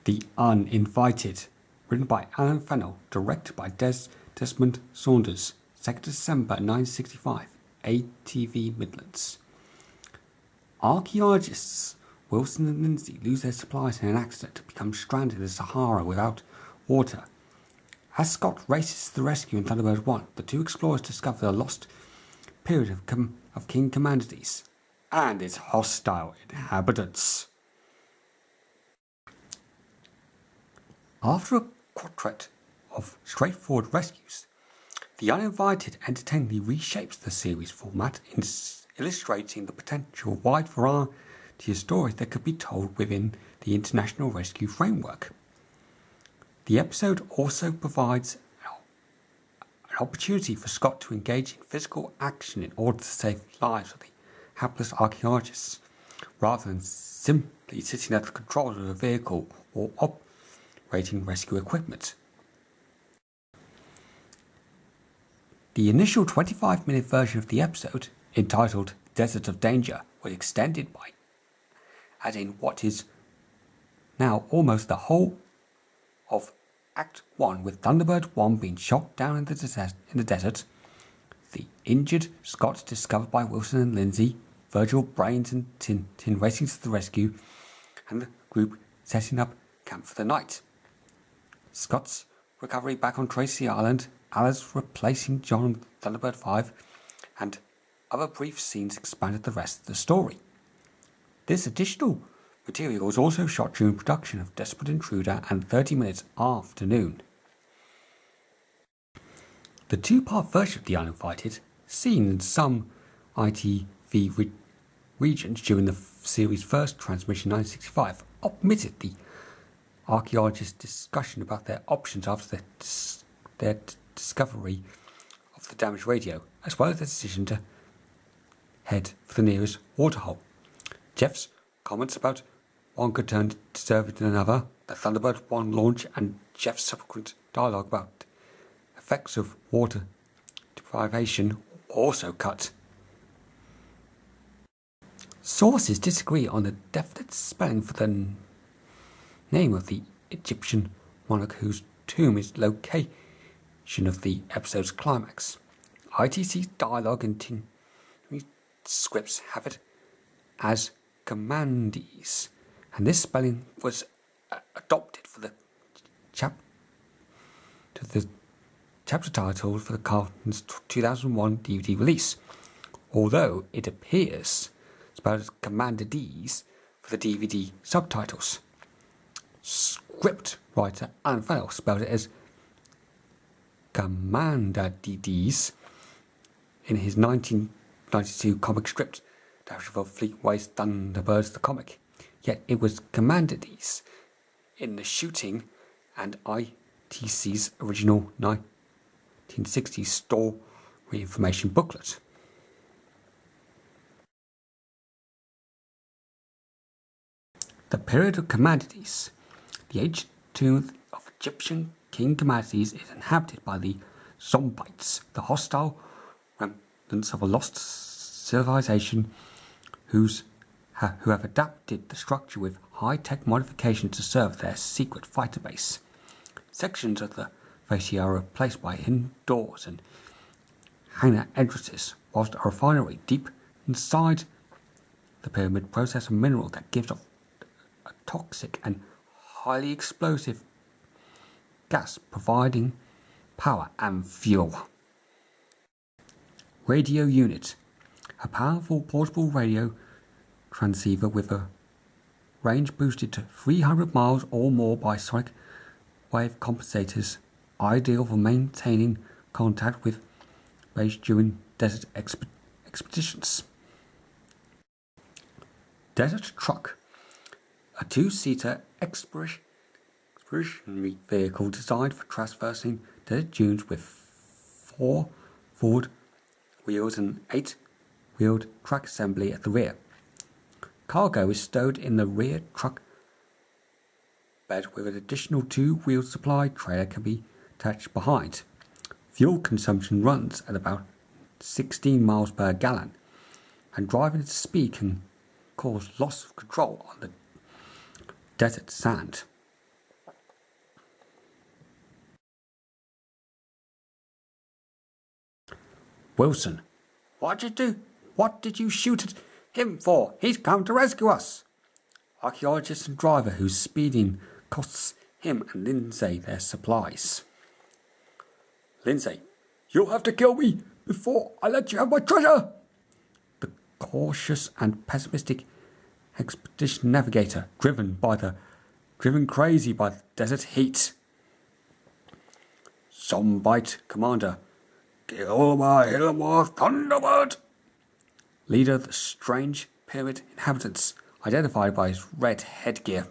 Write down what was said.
The Uninvited, written by Alan Fennell, directed by Desmond Saunders, 2nd December 1965, ATV Midlands. Archaeologists Wilson and Lindsay lose their supplies in an accident and become stranded in the Sahara without water. As Scott races to the rescue in Thunderbirds 1, the two explorers discover the lost period of King Khamandides and its hostile inhabitants. After a quartet of straightforward rescues, The Uninvited entertainingly reshapes the series format, illustrating the potential wide variety of stories that could be told within the international rescue framework. The episode also provides an opportunity for Scott to engage in physical action in order to save the lives of the hapless archaeologists, rather than simply sitting at the controls of a vehicle or operating rescue equipment. The initial 25-minute version of the episode, entitled Desert of Danger, was extended by adding what is now almost the whole of Act 1, with Thunderbird 1 being shot down in the desert, the injured Scott discovered by Wilson and Lindsay, Virgil, Brains and Tin racing to the rescue, and the group setting up camp for the night. Scott's recovery back on Tracy Island, Alice replacing John on Thunderbird 5, and other brief scenes expanded the rest of the story. This additional material was also shot during production of Desperate Intruder and 30 Minutes Afternoon. The two-part version of The Uninvited, seen in some ITV regions during the series' first transmission in 1965, omitted the archaeologists' discussion about their options after their discovery of the damaged radio, as well as the decision to head for the nearest waterhole. Jeff's comments about one could turn deserving to another, the Thunderbird 1 launch, and Jeff's subsequent dialogue about effects of water deprivation also cut. Sources disagree on the definite spelling for the name of the Egyptian monarch whose tomb is location of the episode's climax. ITC's dialogue and scripts have it as Khamandides, and this spelling was adopted for the chapter title for the Carlton's 2001 DVD release, although it appears spelled as Khamandides for the DVD subtitles. Script writer Alan Fennell spelled it as Khamandides in his 1992 comic strip adaptation of Fleetway's Thunderbirds the comic, yet it was Khamandides in the shooting and ITC's original 1960s story information booklet. The period of Khamandides. The ancient tomb of Egyptian King Khamandides is inhabited by the Zombites, the hostile remnants of a lost civilization who have adapted the structure with high-tech modifications to serve their secret fighter base. Sections of the fascia are replaced by indoors and hangar entrances, whilst a refinery deep inside the pyramid processes a mineral that gives off a toxic and highly explosive gas, providing power and fuel. Radio unit. A powerful portable radio transceiver with a range boosted to 300 miles or more by sonic wave compensators, ideal for maintaining contact with base during desert expeditions. Desert truck. A two-seater expeditionary vehicle designed for traversing desert dunes with 4 forward wheels and 8-wheeled track assembly at the rear. Cargo is stowed in the rear truck bed with an additional 2-wheeled supply trailer can be attached behind. Fuel consumption runs at about 16 miles per gallon, and driving at speed can cause loss of control on the desert sand. Wilson. What did you shoot at him for? He's come to rescue us. Archaeologist and driver whose speeding costs him and Lindsay their supplies. Lindsay. You'll have to kill me before I let you have my treasure. The cautious and pessimistic expedition navigator, driven crazy by the desert heat. Sombite commander. Kill my Hillmore Thunderbird. Leader of the strange pyramid inhabitants, identified by his red headgear.